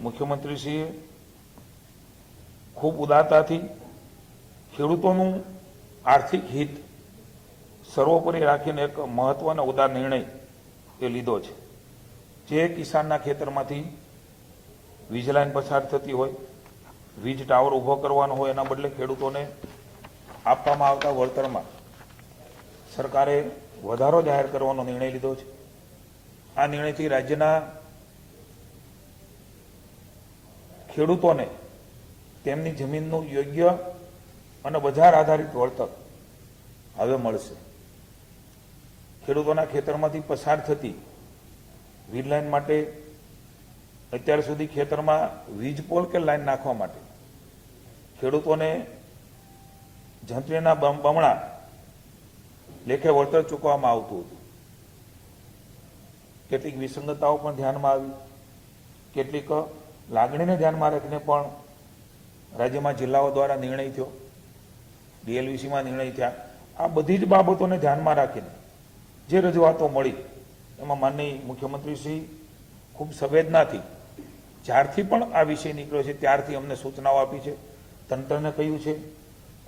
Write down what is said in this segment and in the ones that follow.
મુખ્યમંત્રીશ્રીએ ખૂબ ઉદારતાથી ખેડૂતોનું આર્થિક હિત સર્વોપરી રાખીને એક મહત્વનો ઉદાર નિર્ણય એ લીધો છે. જે કિસાનના ખેતરમાંથી વીજ લાઈન પસાર થતી હોય, વીજ ટાવર ઊભો કરવાનો હોય, એના બદલે ખેડૂતોને આપવામાં આવતા વળતરમાં સરકારે વધારો જાહેર કરવાનો નિર્ણય લીધો છે. આ નિર્ણયથી રાજ્યના ખેડૂતોને તેમની જમીનનું યોગ્ય અને બજાર આધારિત વળતર હવે મળશે. ખેડૂતોના ખેતરમાંથી પસાર થતી વીજ લાઈન માટે અત્યાર સુધી ખેતરમાં વીજ પોલ કે લાઈન નાખવા માટે ખેડૂતોને જંત્રીના બમણા લેખે વળતર ચૂકવવામાં આવતું હતું. કેટલીક વિસંગતતાઓ પણ ધ્યાનમાં આવી, કેટલીક લાગણીને ધ્યાનમાં રાખીને પણ રાજ્યમાં જિલ્લાઓ દ્વારા નિર્ણય થયો, ડીએલવીસીમાં નિર્ણય થયા. આ બધી જ બાબતોને ધ્યાનમાં રાખીને જે રજૂઆતો મળી એમાં માનનીય મુખ્યમંત્રીશ્રી ખૂબ સંવેદનાથી જ્યારથી પણ આ વિષય નીકળ્યો છે ત્યારથી અમને સૂચનાઓ આપી છે. તંત્રને કહ્યું છે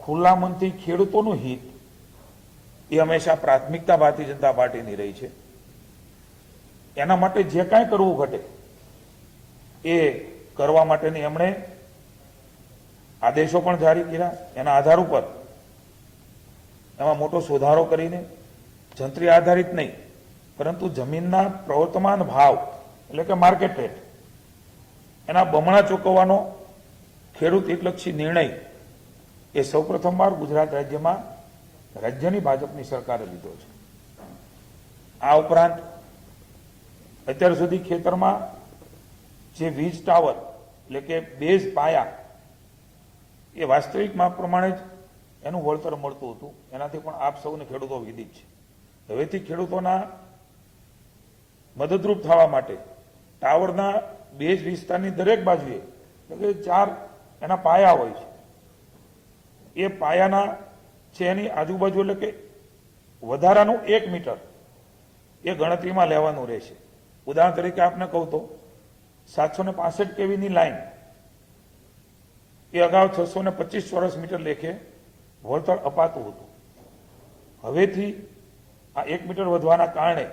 ખુલ્લા મનથી ખેડૂતોનું હિત એ હંમેશા પ્રાથમિકતા ભારતીય જનતા પાર્ટીની રહી છે. એના માટે જે કાંઈ કરવું ઘટે એ કરવા માટેની એમણે આદેશો પણ જારી કર્યા. એના આધાર ઉપર એમાં મોટો સુધારો કરીને જંત્રી આધારિત નહીં પરંતુ જમીનના પ્રવર્તમાન ભાવ એટલે કે માર્કેટ રેટ એના બમણા ચૂકવવાનો ખેડૂત હિતલક્ષી નિર્ણય એ સૌપ્રથમવાર ગુજરાત રાજ્યમાં રાજ્યની ભાજપની સરકારે લીધો છે. આ ઉપરાંત અત્યાર સુધી ખેતરમાં જે વીજ ટાવર એટલે કે બેઝ પાયા એ વાસ્તવિક માપ પ્રમાણે જ એનું વળતર મળતું હતું. એનાથી પણ આપ સૌને ખેડૂતો વિદિત છે. હવેથી ખેડૂતોના મદદરૂપ થવા માટે ટાવરના બેઝ વિસ્તારની દરેક બાજુએ એટલે કે 4 એના પાયા હોય છે. એ પાયાના છે એની આજુબાજુ એટલે કે વધારાનું 1 મીટર એ ગણતરીમાં લેવાનું રહેશે. ઉદાહરણ તરીકે આપને કહું તો 765 કેવીની લાઈન એ અગાઉ 625 ચોરસ મીટર લેખે વળતર અપાતું હતું. હવેથી આ 1 મીટર વધવાના કારણે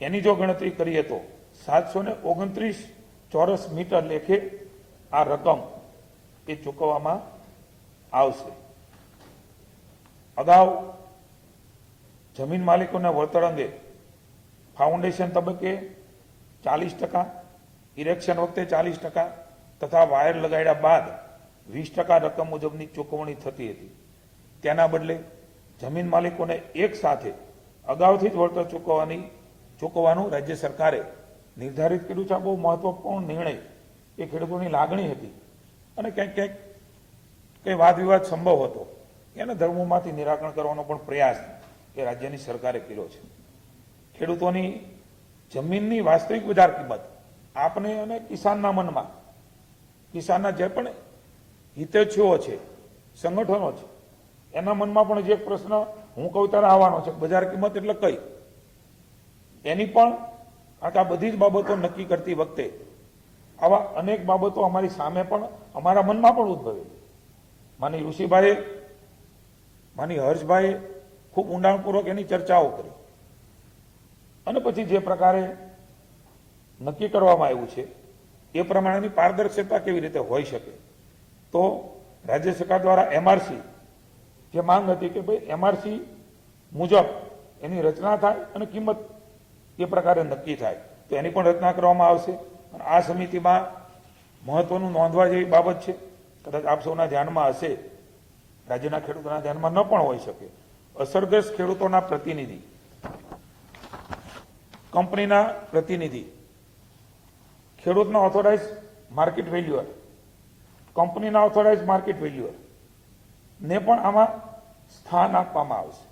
એની જો ગણતરી કરીએ તો 729 ચોરસ મીટર લેખે આ રકમ એ ચૂકવવામાં આવશે. અગાઉ જમીન માલિકોના વળતર અંગે ફાઉન્ડેશન તબક્કે 40%, ઇરેક્શન વખતે 40% તથા વાયર લગાડ્યા બાદ 20% રકમ મુજબની ચૂકવણી થતી હતી. તેના બદલે જમીન માલિકોને એક સાથે અગાઉથી જ વળતર ચૂકવવાનું રાજ્ય સરકારે નિર્ધારિત કર્યું છે. આ બહુ મહત્વપૂર્ણ નિર્ણય એ ખેડૂતોની લાગણી હતી અને ક્યાંક ક્યાંક કંઈ વાદ વિવાદ સંભવ હતો એને ધર્મોમાંથી નિરાકરણ કરવાનો પણ પ્રયાસ એ રાજ્યની સરકારે કર્યો છે. ખેડૂતોની જમીનની વાસ્તવિક બજાર કિંમત આપને અને કિસાનના મનમાં, કિસાનના જે પણ હિતેચ્છુઓ છે, સંગઠનો છે, એના મનમાં પણ જે પ્રશ્ન હું કહું ત્યારે આવવાનો છે બજાર કિંમત એટલે કઈ, એની પણ આ બધી જ બાબતો નક્કી કરતી વખતે આવા અનેક બાબતો અમારી સામે પણ અમારા મનમાં પણ ઉદ્ભવે. માની ઋષિભાઈએ, માની હર્ષભાઈએ ખૂબ ઊંડાણપૂર્વક એની ચર્ચાઓ કરી અને પછી જે પ્રકારે નક્કી કરવામાં આવ્યું છે એ પ્રમાણેની પારદર્શકતા કેવી રીતે હોઈ શકે. તો રાજ્ય સરકાર દ્વારા એમઆરસી જે માંગ હતી કે ભાઈ એમઆરસી મુજબ એની રચના થાય અને કિંમત એ પ્રકારે નક્કી થાય, તો એની પણ રચના કરવામાં આવશે. અને આ સમિતિમાં મહત્વનું નોંધવા જેવી બાબત છે, કદાચ આપ સૌના ધ્યાનમાં હશે, રાજ્યના ખેડૂતોના ધ્યાનમાં ન પણ હોઈ શકે. અસરગ્રસ્ત ખેડૂતોના પ્રતિનિધિ, કંપનીના પ્રતિનિધિ, ખેડૂતના ઓથોરાઇઝ માર્કેટ વેલ્યુઅર, કંપનીના ઓથોરાઇઝ માર્કેટ વેલ્યુઅર ને પણ આમાં સ્થાન આપવામાં આવશે,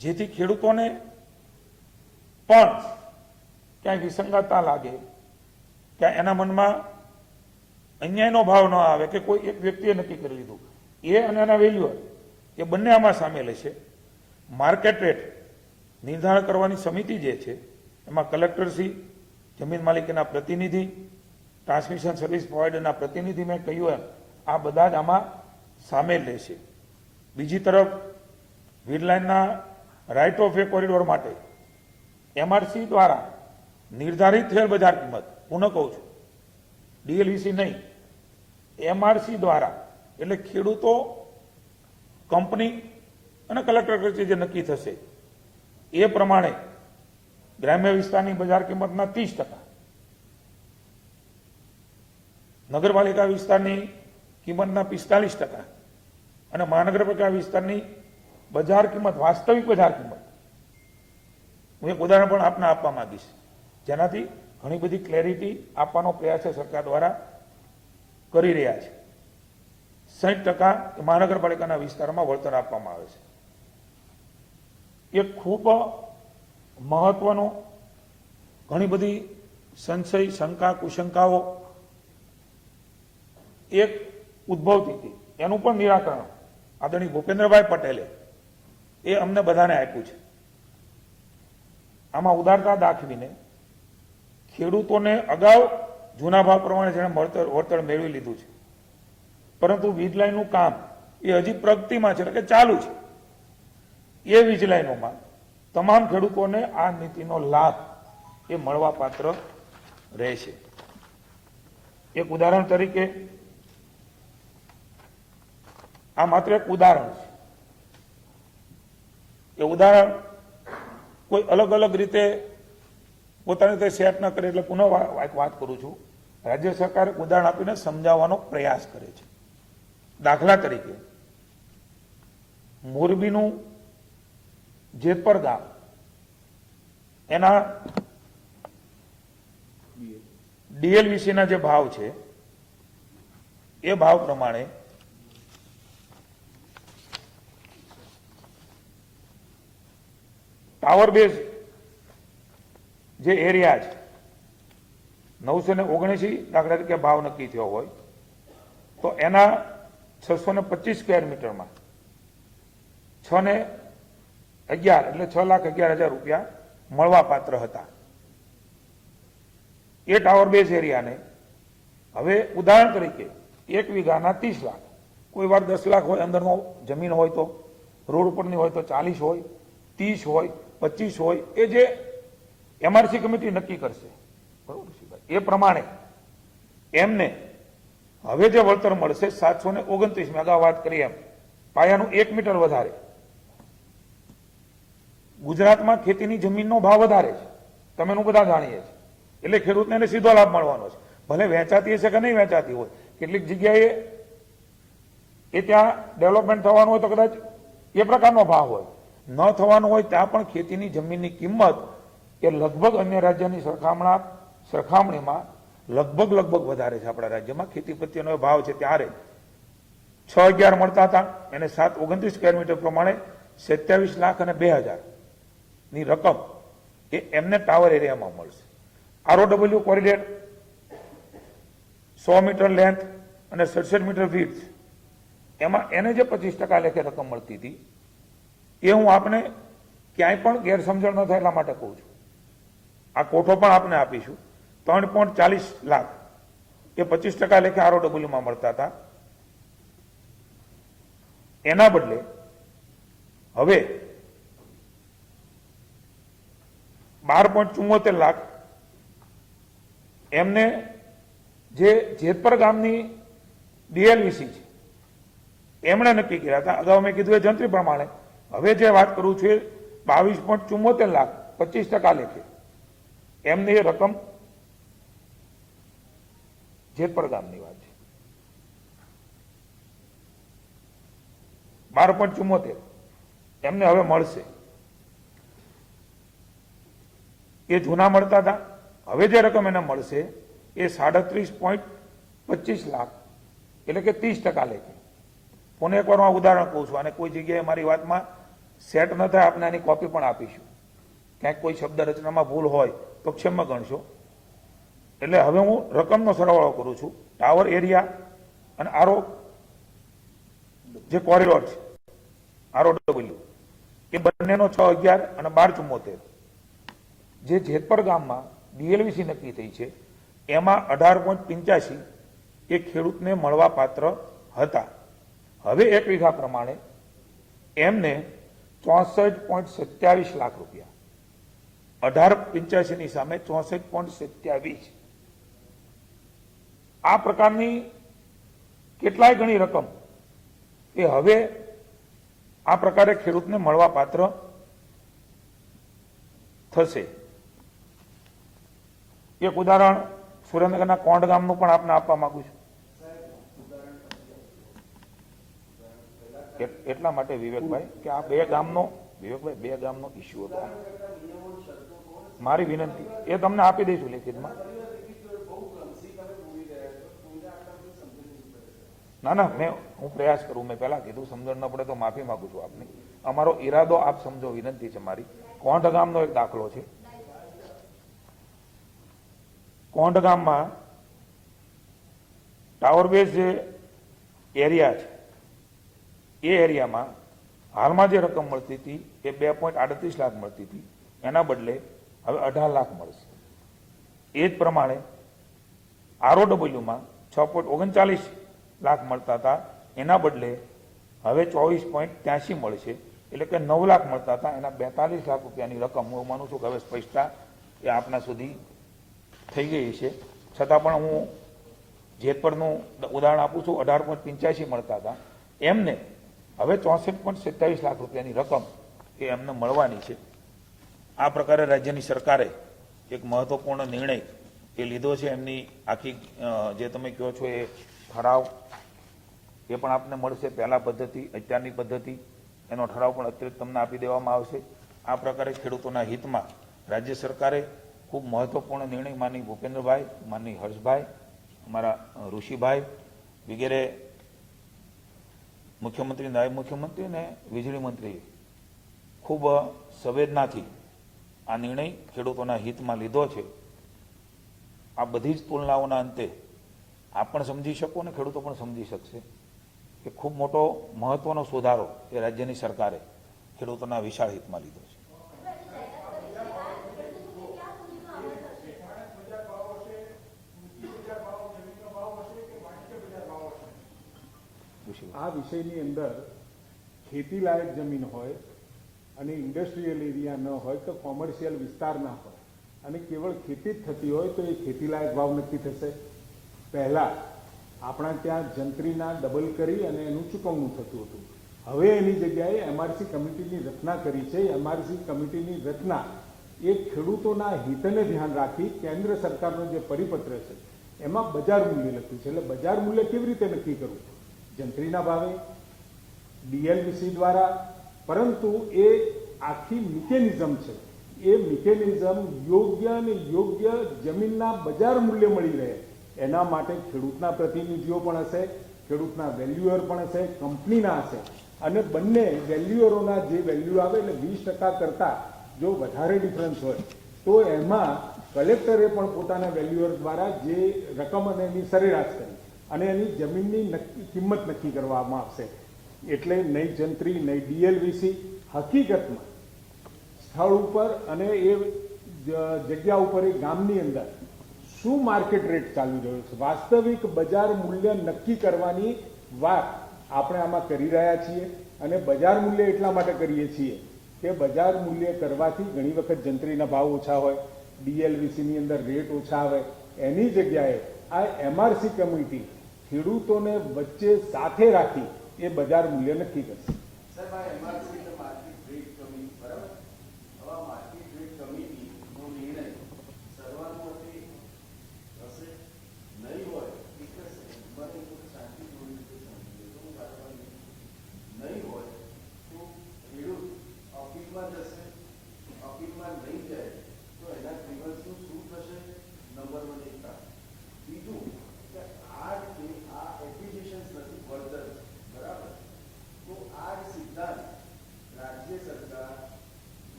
જેથી ખેડૂતોને પણ ક્યાંય વિસંગતતા લાગે, ક્યાંય એના મનમાં અન્યાયનો ભાવ ન આવે કે કોઈ એક વ્યક્તિએ નક્કી કરી લીધું. એ અને એના વેલ્યુઅર એ બંને આમાં સામેલ હશે. માર્કેટ રેટ નિર્ધારણ કરવાની સમિતિ જે છે એમાં કલેક્ટરશ્રી જમીન માલિકીના પ્રતિનિધિ, ટ્રાન્સમિશન સર્વિસ પ્રોવાઇડરના પ્રતિનિધિ, મેં કહ્યું એમ આ બધા જ આમાં સામેલ રહેશે. બીજી તરફ વીજ લાઇનના રાઇટ ઓફ વે કોરિડોર માટે એમઆરસી દ્વારા નિર્ધારિત થયેલ બજાર કિંમત, પુનઃ કહું છું, ડીએલવીસી નહીં, એમઆરસી દ્વારા, એટલે ખેડૂતો, કંપની અને કલેક્ટર કચેરી જે નક્કી થશે એ પ્રમાણે ગ્રામ્ય વિસ્તારની બજાર કિંમતના 30%, નગરપાલિકા વિસ્તારની કિંમતના 45% અને મહાનગરપાલિકા વિસ્તારની બજાર કિંમત, વાસ્તવિક બજાર કિંમત, હું એક ઉદાહરણ પણ આપને આપવા માંગીશ જેનાથી ઘણી બધી ક્લેરિટી આપવાનો પ્રયાસ સરકાર દ્વારા કરી રહ્યા છે. 60% મહાનગરપાલિકાના વિસ્તારમાં વળતર આપવામાં આવે છે. એ ખૂબ મહત્વનો, ઘણી બધી સંશય, શંકા, કુશંકાઓ એક ઉદ્ભવતી હતી, એનું પણ નિરાકરણ આદરણીય ભૂપેન્દ્રભાઈ પટેલે એ અમને બધાને આપ્યું છે. આમાં ઉદારતા દાખવીને ખેડૂતોને અગાઉ જૂના ભાવ પ્રમાણે જેણે વળતર મેળવી લીધું છે, પરંતુ વીજ લાઇનનું કામ એ હજી પ્રગતિમાં છે, એટલે કે ચાલુ છે. એ વીજ લાઇનોમાં તમામ ખેડૂતોને આ નીતિનો લાભ એ મળવા પાત્ર રહેશે. એક ઉદાહરણ તરીકે, આ માત્ર એક ઉદાહરણ છે. એ ઉદાહરણ કોઈ અલગ અલગ રીતે પોતાની રીતે સેટ ન કરે, એટલે પુનઃ વાત કરું છું. રાજ્ય સરકાર ઉદાહરણ આપીને સમજાવવાનો પ્રયાસ કરે છે. દાખલા તરીકે મોરબીનું જેતપર ગામ, એના ડીએલવીસીના જે ભાવ છે એ ભાવ પ્રમાણે ટાવર બેઝ જે એરિયા છે 979 દાખલા તરીકે ભાવ નક્કી થયો હોય તો એના 625 સ્ક્વેર મીટરમાં 6 ને 11 એટલે 6,11,000 રૂપિયા મળવા પાત્ર હતા. એ ટાવર બેઝ એરિયાને હવે ઉદાહરણ તરીકે 1 વીઘાના 30 લાખ, કોઈ વાર 10 લાખ હોય, અંદરનો જમીન હોય તો, રોડ ઉપરની હોય તો 40 હોય, 30 હોય, 25 હોય, એ જે એમઆરસી કમિટી નક્કી કરશે, બરોબર છે ભાઈ, એ પ્રમાણે એમને હવે જે વળતર મળશે 729, મેં અગાઉ વાત કરી એમ પાયાનું 1 મીટર વધારે. ગુજરાતમાં ખેતીની જમીનનો ભાવ વધારે છે, તમે બધા જાણીએ છીએ, એટલે ખેડૂતને એને સીધો લાભ મળવાનો છે. ભલે વેચાતી હશે કે નહીં વેચાતી હોય, કેટલીક જગ્યાએ એ ત્યાં ડેવલપમેન્ટ થવાનું હોય તો કદાચ એ પ્રકારનો ભાવ હોય, ન થવાનું હોય ત્યાં પણ ખેતીની જમીનની કિંમત એ લગભગ અન્ય રાજ્યની સરખામણીમાં લગભગ વધારે છે. આપણા રાજ્યમાં ખેતી પ્રત્યેનો ભાવ છે ત્યારે 6,11 મળતા હતા, એને 729 સ્ક્વેર મીટર પ્રમાણે 27 લાખ અને 2,000 ની રકમ એ એમને ટાવર એરિયામાં મળશે. આરઓડબલ્યુ કોરિડોર 100 મીટર લેન્થ અને 67 મીટર વિડ્થ, એમાં એને જે 25% લેખે રકમ મળતી હતી એ હું આપને ક્યાંય પણ ગેરસમજણ ન થાય એટલા માટે કહું છું. આ કોઠો પણ આપને આપીશું. 3.40 લાખ એ 25% લેખે આરઓડબલ્યુમાં મળતા હતા. એના બદલે હવે 12.74 લાખ એમને જે જેતપર ગામની ડીએલવીસી છે એમણે નક્કી કર્યા હતા. અગાઉ મેં કીધું એ જંત્રી પ્રમાણે હવે જે વાત કરું છું એ 22.74 લાખ 25% લેખે એમને એ રકમ જેતપર ગામની વાત છે. 12.74 એમને હવે મળશે. એ જૂના મળતા હતા, હવે જે રકમ એને મળશે એ 37.25 લાખ એટલે કે 30% લેખે. કોને એકવાર હું ઉદાહરણ કહું છું, અને કોઈ જગ્યાએ મારી વાતમાં સેટ ન થાય આપણે આની કોપી પણ આપીશું. ક્યાંક કોઈ શબ્દ રચનામાં ભૂલ હોય તો ક્ષમા ગણશો. એટલે હવે હું રકમનો સરવાળો કરું છું. ટાવર એરિયા અને આરઓ જે કોરિડોર છે આરઓડબલ્યુ એ બંનેનો 6,11 અને 12.74 જે જેતપર ગામમાં ડીએલવીસી નક્કી થઈ છે એમાં 18.85 એ ખેડૂતને મળવા પાત્ર હતા. હવે 1 વીઘા પ્રમાણે એમને 64.27 લાખ રૂપિયા, 18.85 ની સામે 64.27. આ પ્રકારની કેટલાય ગણી રકમ એ હવે આ પ્રકારે ખેડૂતને મળવા પાત્ર થશે. એક ઉદાહરણ સુરેન્દ્રનગરના કોંઢ ગામનું પણ આપને આપવા માંગુ છું. એટલા માટે વિવેકભાઈ કે આ બે ગામનો ઇસ્યુ હતો. મારી વિનંતી એ તમને આપી દઈશું લેખિતમાં. ના હું પ્રયાસ કરું. મેં પહેલા કીધું, સમજણ ન પડે તો માફી માંગુ છું આપની. અમારો ઈરાદો આપ સમજો, વિનંતી છે મારી. કોંઢ ગામનો એક દાખલો છે. કોંઢ ગામમાં ટાવર બેઝ જે એરિયા છે એ એરિયામાં હાલમાં જે રકમ મળતી હતી એ 2.38 લાખ મળતી હતી, એના બદલે હવે 18 લાખ મળશે. એ જ પ્રમાણે ROWમાં 6.39 લાખ મળતા હતા, એના બદલે હવે 24.83 મળશે. એટલે કે 9 લાખ મળતા હતા, એના 42 લાખ રૂપિયાની રકમ હું માનું છું કે હવે સ્પષ્ટતા એ આપના સુધી થઈ ગઈ છે. છતાં પણ હું જેતપરનું ઉદાહરણ આપું છું. 18.85 મળતા હતા, એમને હવે 64.27 લાખ રૂપિયાની રકમ એ એમને મળવાની છે. આ પ્રકારે રાજ્યની સરકારે એક મહત્વપૂર્ણ નિર્ણય એ લીધો છે. એમની આખી જે તમે કહો છો એ ઠરાવ એ પણ આપને મળશે. પહેલા પદ્ધતિ, અત્યારની પદ્ધતિ, એનો ઠરાવ પણ અત્યારે તમને આપી દેવામાં આવશે. આ પ્રકારે ખેડૂતોના હિતમાં રાજ્ય સરકારે ખૂબ મહત્વપૂર્ણ નિર્ણય માનની ભૂપેન્દ્રભાઈ, માનની હર્ષભાઈ, અમારા ઋષિભાઈ વગેરે મુખ્યમંત્રી, નાયબ મુખ્યમંત્રી અને વીજળી મંત્રીએ ખૂબ સંવેદનાથી આ નિર્ણય ખેડૂતોના હિતમાં લીધો છે. આ બધી જ તુલનાઓના અંતે આપ પણ સમજી શકો અને ખેડૂતો પણ સમજી શકશે કે ખૂબ મોટો મહત્વનો સુધારો એ રાજ્યની સરકારે ખેડૂતોના વિશાળ હિતમાં લીધો છે. આ વિષયની અંદર ખેતી લાયક જમીન હોય અને ઇન્ડસ્ટ્રીયલ એરિયા ન હોય તો કોમર્શિયલ વિસ્તાર ના હોય અને કેવળ ખેતી જ થતી હોય તો એ ખેતી લાયક ભાવ નક્કી થશે. પહેલા આપણા ત્યાં જંત્રીના ડબલ કરી અને એનું ચૂકવણું થતું હતું. હવે એની જગ્યાએ MRC કમિટીની રચના કરી છે. MRC કમિટીની રચના એ ખેડૂતોના હિતને ધ્યાન રાખી કેન્દ્ર સરકારનો જે પરિપત્ર છે એમાં બજાર મૂલ્ય લખ્યું છે. એટલે બજાર મૂલ્ય કેવી રીતે નક્કી કરવું? જંત્રીના ભાવે, DLVC દ્વારા, પરંતુ એ આખી મિકેનિઝમ છે. એ મિકેનિઝમ યોગ્ય અને યોગ્ય જમીનના બજાર મૂલ્ય મળી રહે એના માટે ખેડૂતના પ્રતિનિધિઓ પણ હશે, ખેડૂતના વેલ્યુઅર પણ હશે, કંપનીના હશે અને બંને વેલ્યુઅરોના જે વેલ્યુ આવે એટલે 20% કરતાં જો વધારે ડિફરન્સ હોય તો એમાં કલેક્ટરે પણ પોતાના વેલ્યુઅર દ્વારા જે રકમ અને એની સરેરાશ કરી અને એની જમીનની કિંમત નક્કી કરવામાં આવશે. એટલે નહીં જંત્રી નહીં DLVC, હકીકતમાં સ્થળ ઉપર અને એ જગ્યા ઉપર એ ગામની અંદર શું માર્કેટ રેટ ચાલી રહ્યો છે, વાસ્તવિક બજાર મૂલ્ય નક્કી કરવાની વાત આપણે આમાં કરી રહ્યા છીએ. અને બજાર મૂલ્ય એટલા માટે કરીએ છીએ કે બજાર મૂલ્ય કરવાથી ઘણી વખત જંત્રીના ભાવ ઓછા હોય, DLVCની અંદર રેટ ઓછા આવે, એની જગ્યાએ આ MRC કમિટી ખેડૂતોને વચ્ચે સાથે રાખી એ બજાર મૂલ્ય નક્કી કરશે.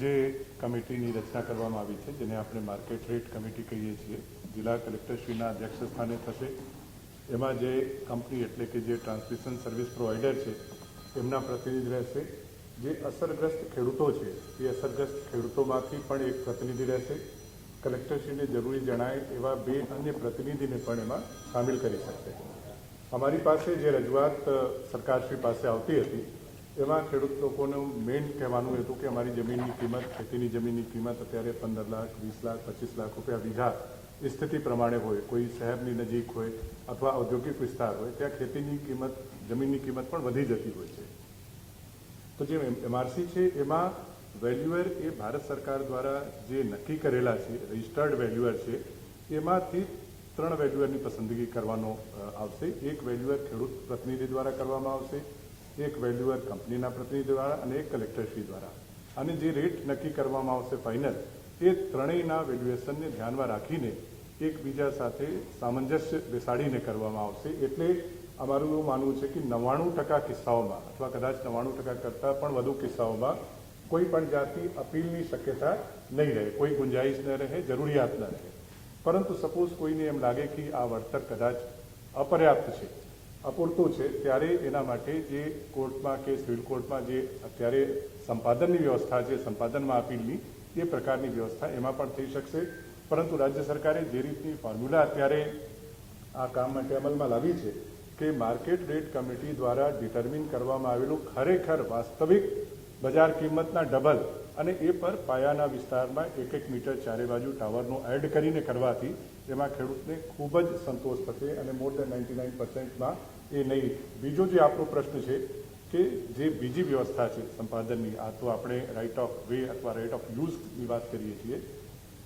જે કમિટીની રચના કરવામાં આવી છે, જેને આપણે માર્કેટ રેટ કમિટી કહીએ છીએ, જિલ્લા કલેક્ટરશ્રીના અધ્યક્ષ સ્થાને થશે. એમાં જે કંપની એટલે કે જે ટ્રાન્સમિશન સર્વિસ પ્રોવાઈડર છે એમના પ્રતિનિધિ રહેશે. જે અસરગ્રસ્ત ખેડૂતો છે એ અસરગ્રસ્ત ખેડૂતોમાંથી પણ એક પ્રતિનિધિ રહેશે. કલેક્ટરશ્રીને જરૂરી જણાય એવા 2 અન્ય પ્રતિનિધિને પણ એમાં સામેલ કરી શકશે. અમારી પાસે જે રજૂઆત સરકારશ્રી પાસે આવતી હતી એમાં ખેડૂત લોકોનું મેઇન કહેવાનું હતું કે અમારી જમીનની કિંમત, ખેતીની જમીનની કિંમત અત્યારે 15 લાખ, 20 લાખ, 25 લાખ રૂપિયા વીઘા સ્થિતિ પ્રમાણે હોય. કોઈ શહેરની નજીક હોય અથવા ઔદ્યોગિક વિસ્તાર હોય ત્યાં ખેતીની કિંમત, જમીનની કિંમત પણ વધી જતી હોય છે. તો જે એમઆરસી છે એમાં વેલ્યુઅર એ ભારત સરકાર દ્વારા જે નક્કી કરેલા છે, રજિસ્ટર્ડ વેલ્યુઅર છે, એમાંથી 3 વેલ્યુઅરની પસંદગી કરવાનો આવશે. એક વેલ્યુઅર ખેડૂત પ્રતિનિધિ દ્વારા કરવામાં આવશે, એક વેલ્યુઅર કંપનીના પ્રતિનિધિ દ્વારા અને એક કલેક્ટરશ્રી દ્વારા. અને જે રેટ નક્કી કરવામાં આવશે ફાઇનલ, એ ત્રણેયના વેલ્યુએશનને ધ્યાનમાં રાખીને એકબીજા સાથે સામંજસ્ય બેસાડીને કરવામાં આવશે. એટલે અમારું એવું માનવું છે કે 99% કિસ્સાઓમાં અથવા કદાચ 99% કરતાં પણ વધુ કિસ્સાઓમાં કોઈ પણ જાતની અપીલની શક્યતા નહીં રહે, કોઈ ગુંજાઈશ ન રહે, જરૂરિયાત ન રહે. પરંતુ સપોઝ કોઈને એમ લાગે કે આ વળતર કદાચ અપર્યાપ્ત છે, અપૂરતું છે, ત્યારે એના માટે જે કોર્ટમાં કે સિવિલ કોર્ટમાં જે અત્યારે સંપાદનની વ્યવસ્થા છે, સંપાદનમાં અપીલની, એ પ્રકારની વ્યવસ્થા એમાં પણ થઈ શકશે. પરંતુ રાજ્ય સરકારે જે રીતની ફોર્મ્યુલા અત્યારે આ કામ માટે અમલમાં લાવી છે કે માર્કેટ રેટ કમિટી દ્વારા ડિટર્મિન કરવામાં આવેલું ખરેખર વાસ્તવિક બજાર કિંમતના ડબલ અને એ પર પાયાના વિસ્તારમાં 1-1 મીટર ચારે બાજુ ટાવરનો એડ કરીને કરવાથી એમાં ખેડૂતને ખૂબ જ સંતોષ થશે અને મોર દેન 99%માં એ નહીં. બીજો જે આપણો પ્રશ્ન છે કે જે બીજી વ્યવસ્થા છે સંપાદનની, આ તો આપણે રાઇટ ઓફ વે અથવા રાઇટ ઓફ યુઝની વાત કરીએ છીએ.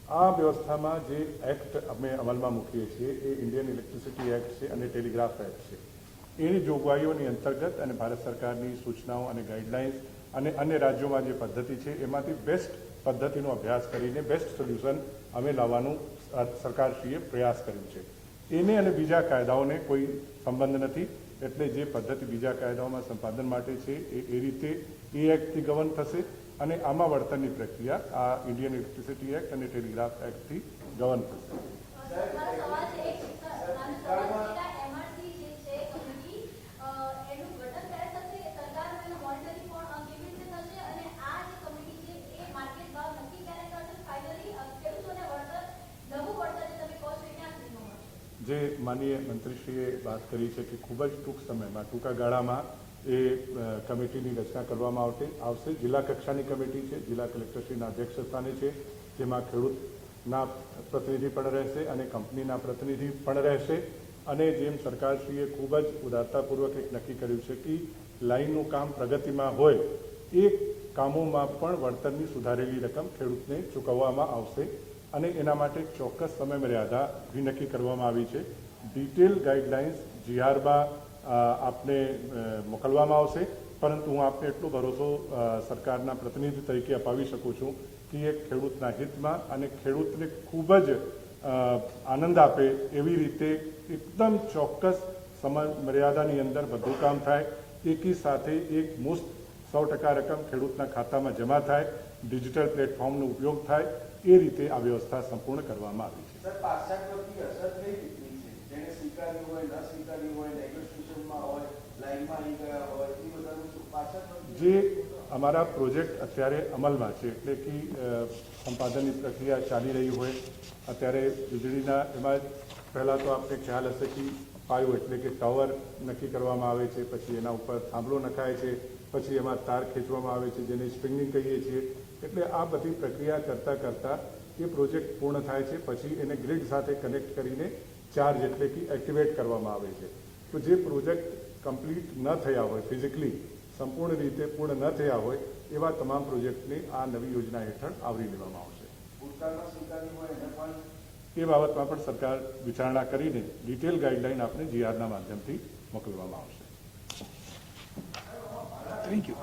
આ વ્યવસ્થામાં જે એક્ટ અમે અમલમાં મૂકીએ છીએ એ ઇન્ડિયન ઇલેક્ટ્રિસિટી એક્ટ છે અને ટેલિગ્રાફ એક્ટ છે. એની જોગવાઈઓની અંતર્ગત અને ભારત સરકારની સૂચનાઓ અને ગાઈડલાઇન્સ અને અન્ય રાજ્યોમાં જે પદ્ધતિ છે એમાંથી બેસ્ટ પદ્ધતિનો અભ્યાસ કરીને બેસ્ટ સોલ્યુશન અમે લાવવાનું સરકારશ્રીએ પ્રયાસ કર્યો છે. એને અને બીજા કાયદાઓને કોઈ સંબંધ નથી. એટલે જે પદ્ધતિ બીજા કાયદાઓમાં સંપાદન માટે છે એ રીતે એ એક્ટથી ગવર્ન થશે અને આમાં વળતરની પ્રક્રિયા આ ઇન્ડિયન ઇલેક્ટ્રિસિટી એક્ટ અને ટેલિગ્રાફ એક્ટથી ગવર્ન થશે. જે માનનીય મંત્રીશ્રીએ વાત કરી છે કે ખૂબ જ ટૂંક સમયમાં, ટૂંકા ગાળામાં એ કમિટીની રચના કરવામાં આવશે. જિલ્લા કક્ષાની કમિટી છે, જિલ્લા કલેક્ટરશ્રીના અધ્યક્ષ સ્થાને છે, જેમાં ખેડૂતના પ્રતિનિધિ પણ રહેશે અને કંપનીના પ્રતિનિધિ પણ રહેશે. અને જેમ સરકારશ્રીએ ખૂબ જ ઉદારતાપૂર્વક એક નક્કી કર્યું છે કે લાઇનનું કામ પ્રગતિમાં હોય એ કામોમાં પણ વળતરની સુધારેલી રકમ ખેડૂતને ચૂકવવામાં આવશે અને એના માટે ચોક્કસ સમય મર્યાદા નક્કી કરવામાં આવી છે. ડિટેલ ગાઈડલાઇન્સ GRમાં આપને મોકલવામાં આવશે. પરંતુ હું આપને એટલો ભરોસો સરકારના પ્રતિનિધિ તરીકે અપાવી શકું છું કે એ ખેડૂતના હિતમાં અને ખેડૂતને ખૂબ જ આનંદ આપે એવી રીતે એકદમ ચોક્કસ સમય મર્યાદાની અંદર બધું કામ થાય. એકી સાથે એક મુશ્ત 100% રકમ ખેડૂતના ખાતામાં જમા થાય, ડિજિટલ પ્લેટફોર્મનો ઉપયોગ થાય, એ રીતે આ વ્યવસ્થા સંપૂર્ણ કરવામાં આવી છે. સર, પાછળથી અસર કઈ રીતની છે? જેને સ્વીકાર્યું હોય, ન સ્વીકાર્યું હોય, નેગોશિએશનમાં હોય, લાઈનમાં આવી ગયા હોય, એ બધાનું પાછળ જે અમારા પ્રોજેક્ટ અત્યારે અમલમાં છે, એટલે કે સંપાદનની પ્રક્રિયા ચાલી રહી હોય અત્યારે વીજળીના, એમાં પહેલાં તો આપને ખ્યાલ હશે કે પાયો એટલે કે ટાવર નક્કી કરવામાં આવે છે, પછી એના ઉપર થાંભલો નખાય છે, પછી એમાં તાર ખેંચવામાં આવે છે જેને સ્પ્રિંગિંગ કહીએ છીએ. એટલે આ બધી પ્રક્રિયા કરતાં એ પ્રોજેક્ટ પૂર્ણ થાય છે. પછી એને ગ્રીડ સાથે કનેક્ટ કરીને ચાર્જ એટલે કે એક્ટિવેટ કરવામાં આવે છે. તો જે પ્રોજેક્ટ કમ્પ્લીટ ન થયા હોય, ફિઝિકલી સંપૂર્ણ રીતે પૂર્ણ ન થયા હોય એવા તમામ પ્રોજેક્ટને આ નવી યોજના હેઠળ આવરી લેવામાં આવશે. ભૂતકાળમાં સ્વીકાર્યું હોય એને પણ એ બાબતમાં પણ સરકાર વિચારણા કરીને ડિટેલ ગાઈડલાઈન આપને GRના માધ્યમથી મોકલવામાં આવશે. Thank you.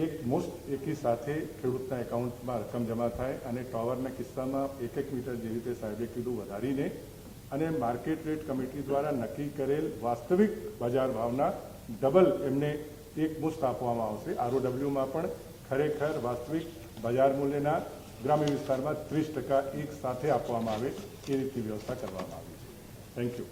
એક મુશ્ત એકી સાથે ખેડૂતના એકાઉન્ટમાં રકમ જમા થાય અને ટાવરના કિસ્સામાં 1-1 મીટર જે રીતે સાહેબે કીધું વધારીને અને માર્કેટ રેટ કમિટી દ્વારા નક્કી કરેલ વાસ્તવિક બજાર ભાવના ડબલ એમને એક મુશ્ત આપવામાં આવશે. ROWમાં પણ ખરેખર વાસ્તવિક બજાર મૂલ્યના ગ્રામ્ય વિસ્તારમાં 30% એક સાથે આપવામાં આવે એ રીતની વ્યવસ્થા કરવામાં આવી છે. Thank you.